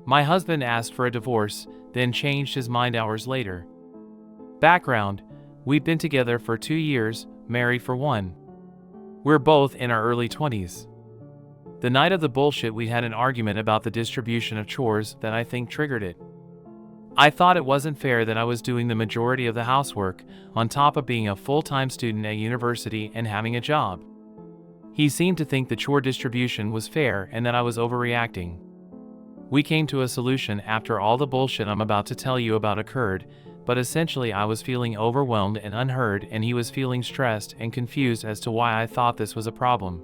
My husband asked for a divorce, then changed his mind hours later. Background: we've been together for 2 years, married for 1. We're both in our early 20s. The night of the bullshit, we had an argument about the distribution of chores that I think triggered it. I thought it wasn't fair that I was doing the majority of the housework, on top of being a full-time student at university and having a job. He seemed to think the chore distribution was fair and that I was overreacting. We came to a solution after all the bullshit I'm about to tell you about occurred, but essentially I was feeling overwhelmed and unheard, and he was feeling stressed and confused as to why I thought this was a problem.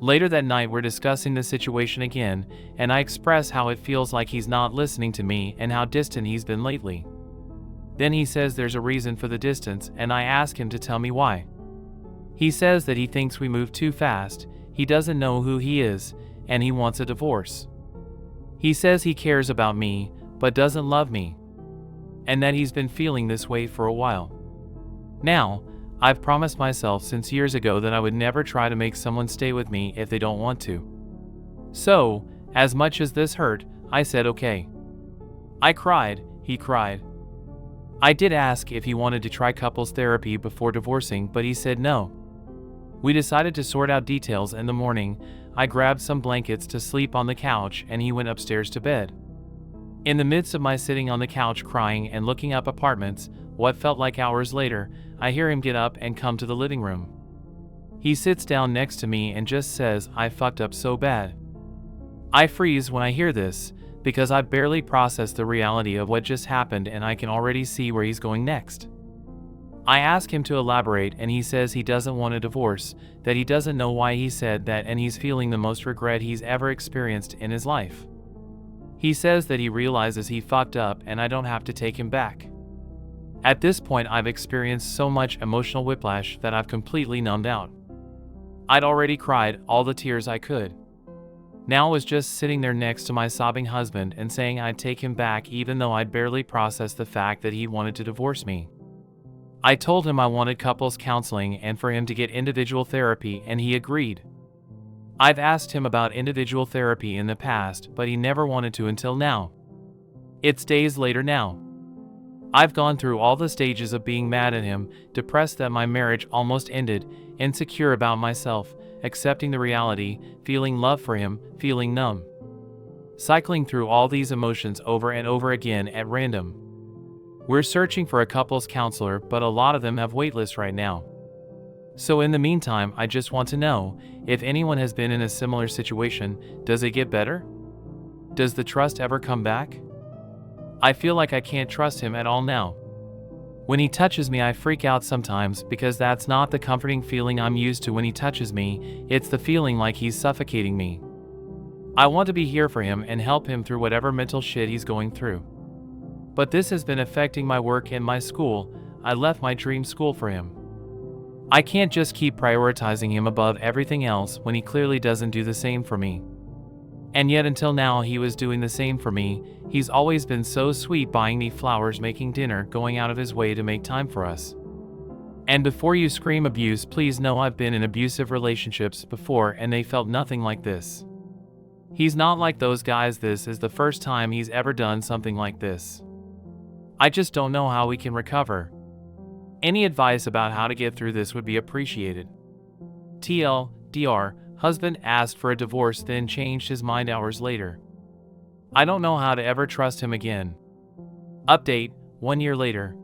Later that night, we're discussing the situation again, and I express how it feels like he's not listening to me and how distant he's been lately. Then he says there's a reason for the distance, and I ask him to tell me why. He says that he thinks we move too fast, he doesn't know who he is, and he wants a divorce. He says he cares about me, but doesn't love me, and that he's been feeling this way for a while. Now, I've promised myself since years ago that I would never try to make someone stay with me if they don't want to. So, as much as this hurt, I said okay. I cried, he cried. I did ask if he wanted to try couples therapy before divorcing, but he said no. We decided to sort out details in the morning. I grabbed some blankets to sleep on the couch and he went upstairs to bed. In the midst of my sitting on the couch crying and looking up apartments, what felt like hours later, I hear him get up and come to the living room. He sits down next to me and just says, "I fucked up so bad." I freeze when I hear this, because I've barely processed the reality of what just happened and I can already see where he's going next. I ask him to elaborate and he says he doesn't want a divorce, that he doesn't know why he said that, and he's feeling the most regret he's ever experienced in his life. He says that he realizes he fucked up and I don't have to take him back. At this point, I've experienced so much emotional whiplash that I've completely numbed out. I'd already cried all the tears I could. Now I was just sitting there next to my sobbing husband and saying I'd take him back, even though I'd barely processed the fact that he wanted to divorce me. I told him I wanted couples counseling and for him to get individual therapy, and he agreed. I've asked him about individual therapy in the past, but he never wanted to until now. It's days later now. I've gone through all the stages of being mad at him, depressed that my marriage almost ended, insecure about myself, accepting the reality, feeling love for him, feeling numb. Cycling through all these emotions over and over again at random. We're searching for a couples counselor, but a lot of them have waitlists right now. So in the meantime, I just want to know, if anyone has been in a similar situation, does it get better? Does the trust ever come back? I feel like I can't trust him at all now. When he touches me, I freak out sometimes, because that's not the comforting feeling I'm used to when he touches me. It's the feeling like he's suffocating me. I want to be here for him and help him through whatever mental shit he's going through. But this has been affecting my work and my school. I left my dream school for him. I can't just keep prioritizing him above everything else when he clearly doesn't do the same for me. And yet until now he was doing the same for me. He's always been so sweet, buying me flowers, making dinner, going out of his way to make time for us. And before you scream abuse, please know I've been in abusive relationships before and they felt nothing like this. He's not like those guys. This is the first time he's ever done something like this. I just don't know how we can recover. Any advice about how to get through this would be appreciated. TLDR, husband asked for a divorce, then changed his mind hours later. I don't know how to ever trust him again. Update, 1 year later.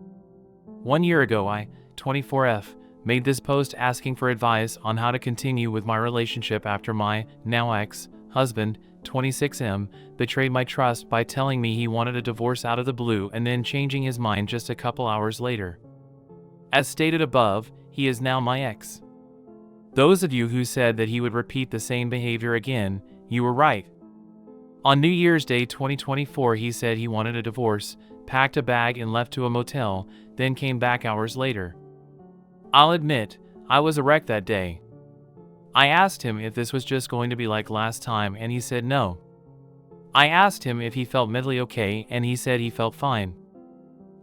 1 year ago I, 24F, made this post asking for advice on how to continue with my relationship after my, now ex-husband, 26M, betrayed my trust by telling me he wanted a divorce out of the blue and then changing his mind just a couple hours later. As stated above, he is now my ex. Those of you who said that he would repeat the same behavior again, you were right. On New Year's Day 2024, he said he wanted a divorce, packed a bag and left to a motel, then came back hours later. I'll admit, I was a wreck that day. I asked him if this was just going to be like last time and he said no. I asked him if he felt mentally okay and he said he felt fine.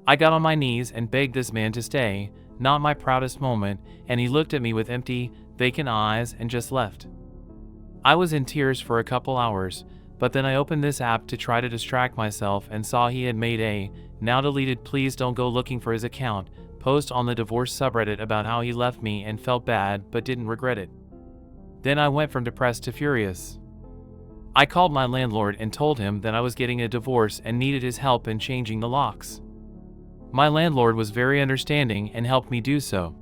I got on my knees and begged this man to stay, not my proudest moment, and he looked at me with empty, vacant eyes and just left. I was in tears for a couple hours, but then I opened this app to try to distract myself and saw he had made a, now deleted please don't go looking for his account, post on the divorce subreddit about how he left me and felt bad but didn't regret it. Then I went from depressed to furious. I called my landlord and told him that I was getting a divorce and needed his help in changing the locks. My landlord was very understanding and helped me do so.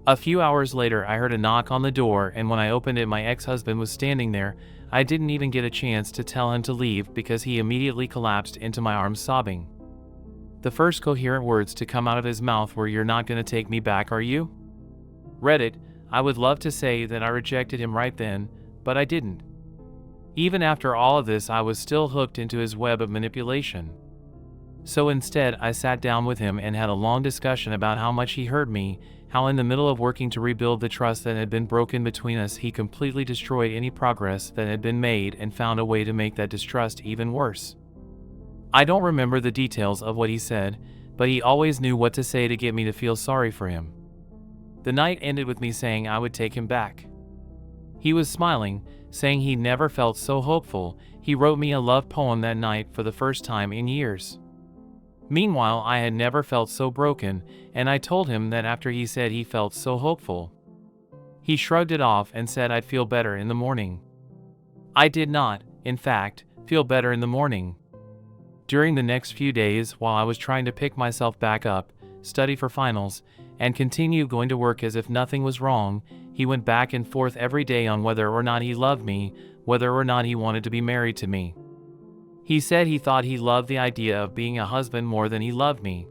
A few hours later, I heard a knock on the door, and when I opened it, my ex-husband was standing there. I didn't even get a chance to tell him to leave because he immediately collapsed into my arms sobbing. The first coherent words to come out of his mouth were, "You're not going to take me back, are you?" Reddit, I would love to say that I rejected him right then, but I didn't. Even after all of this, I was still hooked into his web of manipulation. So instead, I sat down with him and had a long discussion about how much he hurt me, how in the middle of working to rebuild the trust that had been broken between us, he completely destroyed any progress that had been made and found a way to make that distrust even worse. I don't remember the details of what he said, but he always knew what to say to get me to feel sorry for him. The night ended with me saying I would take him back. He was smiling, saying he never felt so hopeful. He wrote me a love poem that night for the first time in years. Meanwhile, I had never felt so broken, and I told him that after he said he felt so hopeful. He shrugged it off and said I'd feel better in the morning. I did not, in fact, feel better in the morning. During the next few days, while I was trying to pick myself back up, study for finals, and continue going to work as if nothing was wrong, he went back and forth every day on whether or not he loved me, whether or not he wanted to be married to me. He said he thought he loved the idea of being a husband more than he loved me.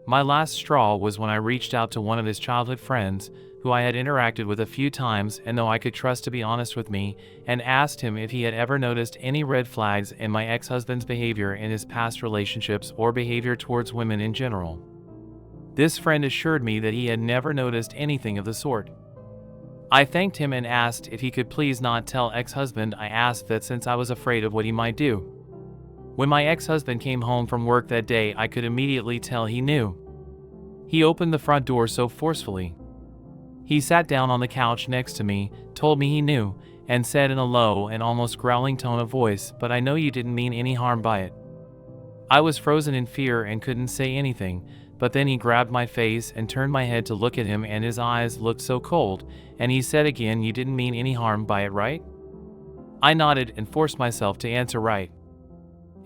My last straw was when I reached out to one of his childhood friends, who I had interacted with a few times and though I could trust to be honest with me, and asked him if he had ever noticed any red flags in my ex-husband's behavior in his past relationships or behavior towards women in general. This friend assured me that he had never noticed anything of the sort. I thanked him and asked if he could please not tell ex-husband. I asked that since I was afraid of what he might do. When my ex-husband came home from work that day, I could immediately tell he knew. He opened the front door so forcefully. He sat down on the couch next to me, told me he knew, and said in a low and almost growling tone of voice, "But I know you didn't mean any harm by it." I was frozen in fear and couldn't say anything, but then he grabbed my face and turned my head to look at him, and his eyes looked so cold, and he said again, "You didn't mean any harm by it, right?" I nodded and forced myself to answer right.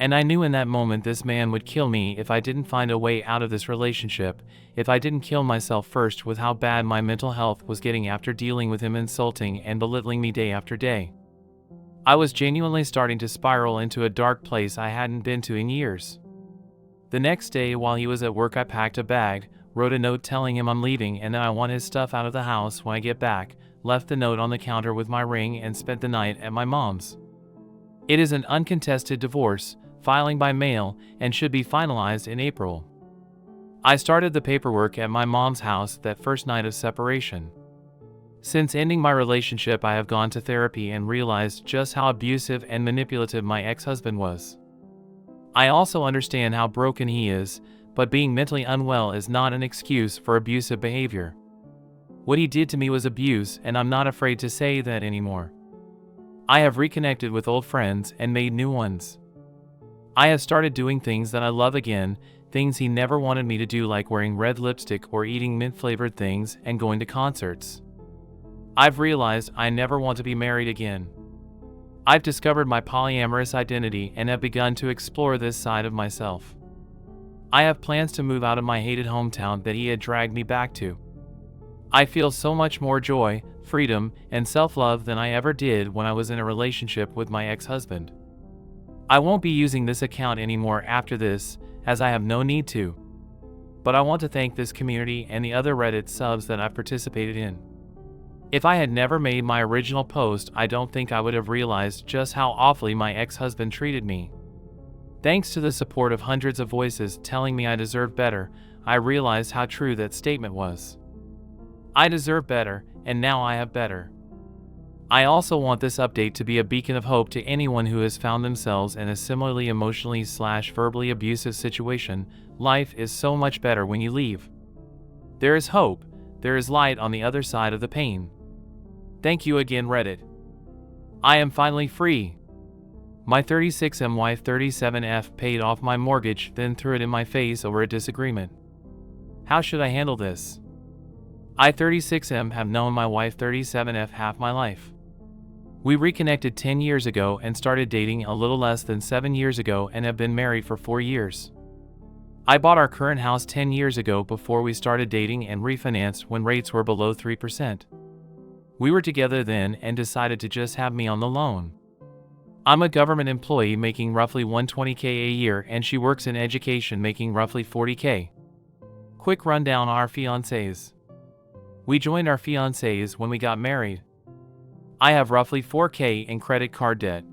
And I knew in that moment this man would kill me if I didn't find a way out of this relationship, if I didn't kill myself first with how bad my mental health was getting after dealing with him insulting and belittling me day after day. I was genuinely starting to spiral into a dark place I hadn't been to in years. The next day, while he was at work, I packed a bag, wrote a note telling him I'm leaving and that I want his stuff out of the house when I get back, left the note on the counter with my ring, and spent the night at my mom's. It is an uncontested divorce, filing by mail, and should be finalized in April. I started the paperwork at my mom's house that first night of separation. Since ending my relationship, I have gone to therapy and realized just how abusive and manipulative my ex-husband was. I also understand how broken he is, but being mentally unwell is not an excuse for abusive behavior. What he did to me was abuse, and I'm not afraid to say that anymore. I have reconnected with old friends and made new ones. I have started doing things that I love again, things he never wanted me to do, like wearing red lipstick or eating mint-flavored things and going to concerts. I've realized I never want to be married again. I've discovered my polyamorous identity and have begun to explore this side of myself. I have plans to move out of my hated hometown that he had dragged me back to. I feel so much more joy, freedom, and self-love than I ever did when I was in a relationship with my ex-husband. I won't be using this account anymore after this, as I have no need to. But I want to thank this community and the other Reddit subs that I've participated in. If I had never made my original post, I don't think I would have realized just how awfully my ex-husband treated me. Thanks to the support of hundreds of voices telling me I deserved better, I realized how true that statement was. I deserve better, and now I have better. I also want this update to be a beacon of hope to anyone who has found themselves in a similarly emotionally/verbally abusive situation. Life is so much better when you leave. There is hope, there is light on the other side of the pain. Thank you again, Reddit. I am finally free. My 36M wife 37F paid off my mortgage, then threw it in my face over a disagreement. How should I handle this? I 36M have known my wife 37F half my life. We reconnected 10 years ago and started dating a little less than 7 years ago and have been married for 4 years. I bought our current house 10 years ago before we started dating and refinanced when rates were below 3%. We were together then and decided to just have me on the loan. I'm a government employee making roughly $120K a year and she works in education making roughly $40K. Quick rundown on our fiancés. We joined our fiancés when we got married. I have roughly $4K in credit card debt.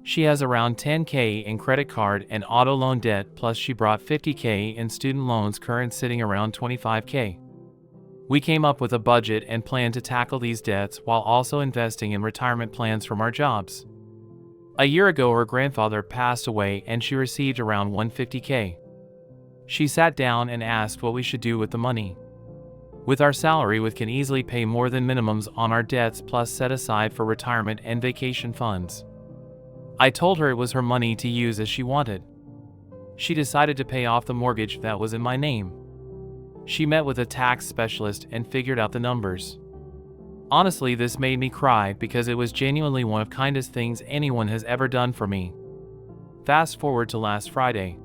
She has around $10K in credit card and auto loan debt, plus she brought $50K in student loans, current sitting around $25K. We came up with a budget and plan to tackle these debts while also investing in retirement plans from our jobs. A year ago her grandfather passed away and she received around $150K. She sat down and asked what we should do with the money. With our salary, we can easily pay more than minimums on our debts plus set aside for retirement and vacation funds. I told her it was her money to use as she wanted. She decided to pay off the mortgage that was in my name. She met with a tax specialist and figured out the numbers. Honestly, this made me cry because it was genuinely one of the kindest things anyone has ever done for me. Fast forward to last Friday.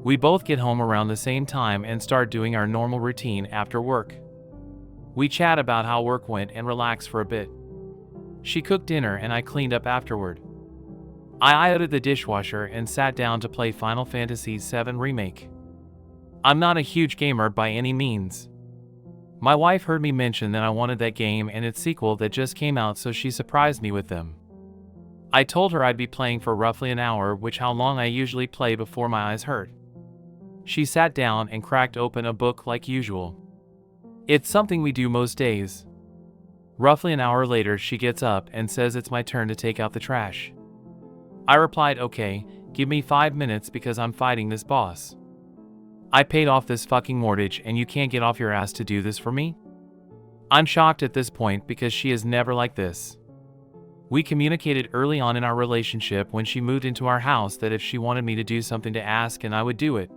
We both get home around the same time and start doing our normal routine after work. We chat about how work went and relax for a bit. She cooked dinner and I cleaned up afterward. I out of the dishwasher and sat down to play Final Fantasy VII Remake. I'm not a huge gamer by any means. My wife heard me mention that I wanted that game and its sequel that just came out, so she surprised me with them. I told her I'd be playing for roughly an hour, which how long I usually play before my eyes hurt. She sat down and cracked open a book like usual. It's something we do most days. Roughly an hour later she gets up and says it's my turn to take out the trash. I replied, okay, give me 5 minutes because I'm fighting this boss. I paid off this fucking mortgage and you can't get off your ass to do this for me? I'm shocked at this point because she is never like this. We communicated early on in our relationship when she moved into our house that if she wanted me to do something to ask and I would do it.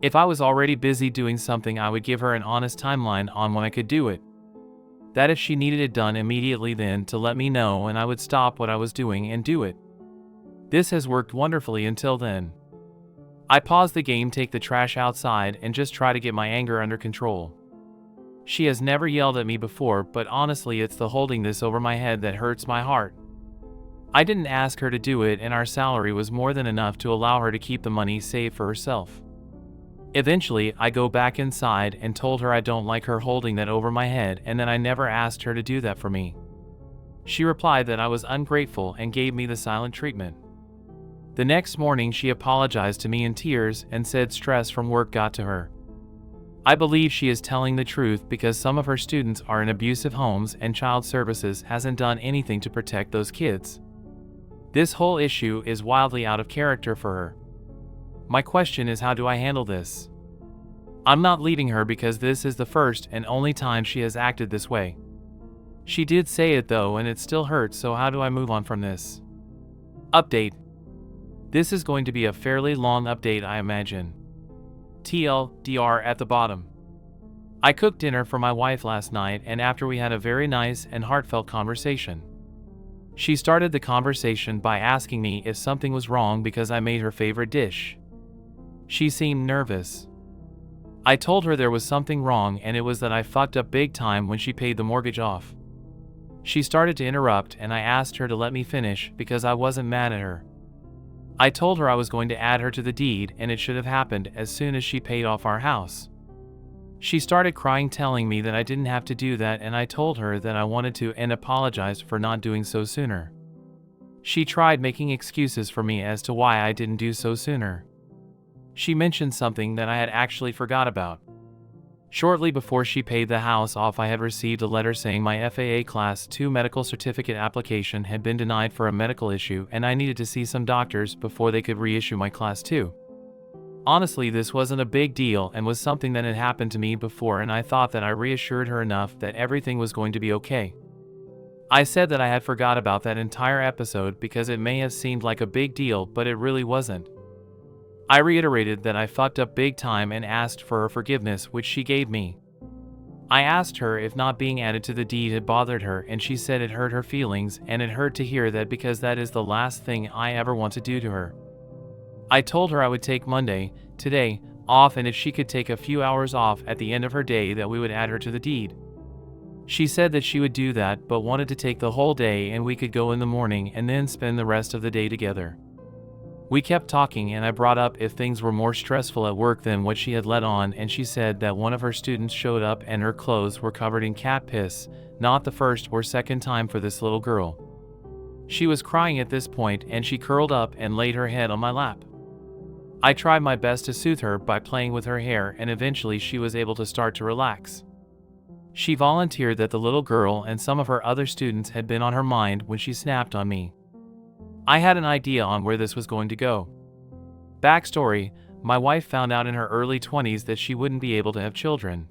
If I was already busy doing something, I would give her an honest timeline on when I could do it. That if she needed it done immediately, then to let me know and I would stop what I was doing and do it. This has worked wonderfully until then. I pause the game, take the trash outside, and just try to get my anger under control. She has never yelled at me before, but honestly it's the holding this over my head that hurts my heart. I didn't ask her to do it and our salary was more than enough to allow her to keep the money saved for herself. Eventually, I go back inside and told her I don't like her holding that over my head and that I never asked her to do that for me. She replied that I was ungrateful and gave me the silent treatment. The next morning she apologized to me in tears and said stress from work got to her. I believe she is telling the truth because some of her students are in abusive homes and child services hasn't done anything to protect those kids. This whole issue is wildly out of character for her. My question is, how do I handle this? I'm not leaving her because this is the first and only time she has acted this way. She did say it though and it still hurts, so how do I move on from this? Update. This is going to be a fairly long update, I imagine. TLDR at the bottom. I cooked dinner for my wife last night and after we had a very nice and heartfelt conversation. She started the conversation by asking me if something was wrong because I made her favorite dish. She seemed nervous. I told her there was something wrong and it was that I fucked up big time when she paid the mortgage off. She started to interrupt and I asked her to let me finish because I wasn't mad at her. I told her I was going to add her to the deed and it should have happened as soon as she paid off our house. She started crying, telling me that I didn't have to do that, and I told her that I wanted to and apologized for not doing so sooner. She tried making excuses for me as to why I didn't do so sooner. She mentioned something that I had actually forgot about. Shortly before she paid the house off, I had received a letter saying my FAA Class 2 medical certificate application had been denied for a medical issue and I needed to see some doctors before they could reissue my Class 2. Honestly, this wasn't a big deal and was something that had happened to me before, and I thought that I reassured her enough that everything was going to be okay. I said that I had forgot about that entire episode because it may have seemed like a big deal, but it really wasn't. I reiterated that I fucked up big time and asked for her forgiveness, which she gave me. I asked her if not being added to the deed had bothered her, and she said it hurt her feelings, and it hurt to hear that because that is the last thing I ever want to do to her. I told her I would take Monday, today, off, and if she could take a few hours off at the end of her day that we would add her to the deed. She said that she would do that, but wanted to take the whole day and we could go in the morning and then spend the rest of the day together. We kept talking and I brought up if things were more stressful at work than what she had let on, and she said that one of her students showed up and her clothes were covered in cat piss, not the first or second time for this little girl. She was crying at this point and she curled up and laid her head on my lap. I tried my best to soothe her by playing with her hair, and eventually she was able to start to relax. She volunteered that the little girl and some of her other students had been on her mind when she snapped on me. I had an idea on where this was going to go. Backstory: my wife found out in her early 20s that she wouldn't be able to have children.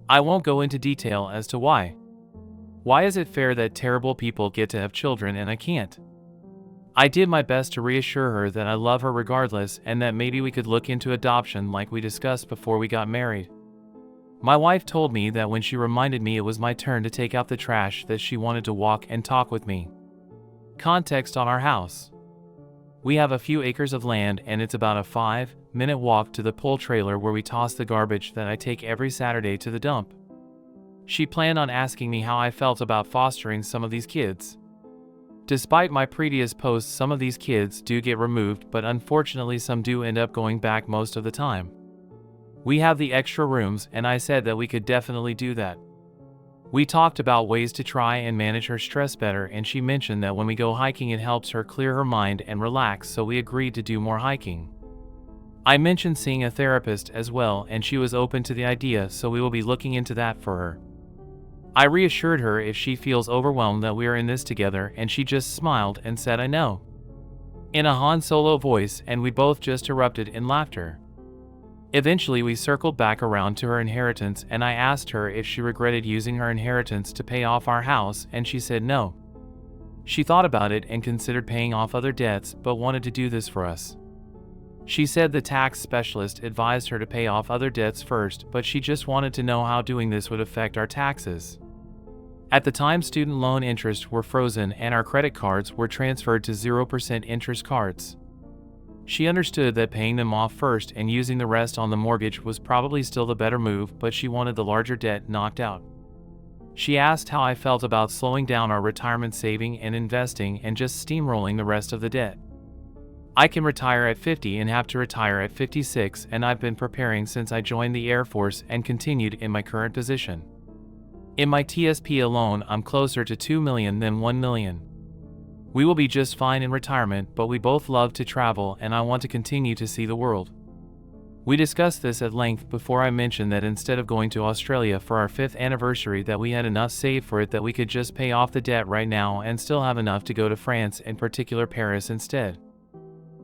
I won't go into detail as to why. Why is it fair that terrible people get to have children and I can't? I did my best to reassure her that I love her regardless and that maybe we could look into adoption like we discussed before we got married. My wife told me that when she reminded me it was my turn to take out the trash that she wanted to walk and talk with me. Context on our house. We have a few acres of land and it's about a 5-minute walk to the pull trailer where we toss the garbage that I take every Saturday to the dump. She planned on asking me how I felt about fostering some of these kids. Despite my previous posts, some of these kids do get removed, but unfortunately some do end up going back most of the time. We have the extra rooms and I said that we could definitely do that. We talked about ways to try and manage her stress better, and she mentioned that when we go hiking it helps her clear her mind and relax, so we agreed to do more hiking. I mentioned seeing a therapist as well and she was open to the idea, so we will be looking into that for her. I reassured her if she feels overwhelmed that we are in this together, and she just smiled and said I know, in a Han Solo voice, and we both just erupted in laughter. Eventually we circled back around to her inheritance and I asked her if she regretted using her inheritance to pay off our house, and she said no. She thought about it and considered paying off other debts but wanted to do this for us. She said the tax specialist advised her to pay off other debts first, but she just wanted to know how doing this would affect our taxes. At the time, student loan interests were frozen and our credit cards were transferred to 0% interest cards. She understood that paying them off first and using the rest on the mortgage was probably still the better move, but she wanted the larger debt knocked out. She asked how I felt about slowing down our retirement saving and investing and just steamrolling the rest of the debt. I can retire at 50 and have to retire at 56, and I've been preparing since I joined the Air Force and continued in my current position. In my TSP alone, I'm closer to 2 million than 1 million. We will be just fine in retirement, but we both love to travel and I want to continue to see the world. We discussed this at length before I mentioned that instead of going to Australia for our 5th anniversary that we had enough saved for it that we could just pay off the debt right now and still have enough to go to France, in particular Paris, instead.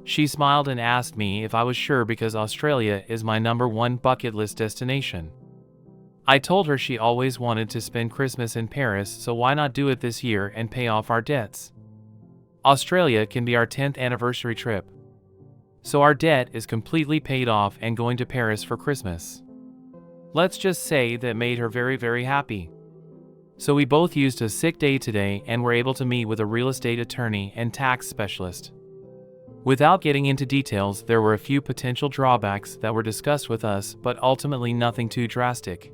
She smiled and asked me if I was sure because Australia is my #1 bucket list destination. I told her she always wanted to spend Christmas in Paris, so why not do it this year and pay off our debts? Australia can be our 10th anniversary trip. So our debt is completely paid off and going to Paris for Christmas. Let's just say that made her very, very happy. So we both used a sick day today and were able to meet with a real estate attorney and tax specialist. Without getting into details, there were a few potential drawbacks that were discussed with us, but ultimately nothing too drastic.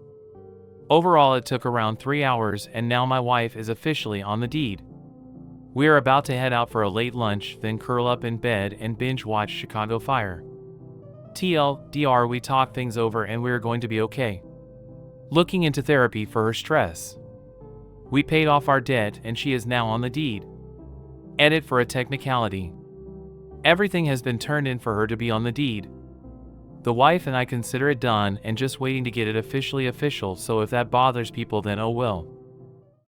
Overall, it took around 3 hours and now my wife is officially on the deed. We are about to head out for a late lunch, then curl up in bed and binge watch Chicago Fire. TLDR, we talked things over and we are going to be okay. Looking into therapy for her stress. We paid off our debt and she is now on the deed. Edit for a technicality. Everything has been turned in for her to be on the deed. The wife and I consider it done and just waiting to get it officially official, so if that bothers people then oh well.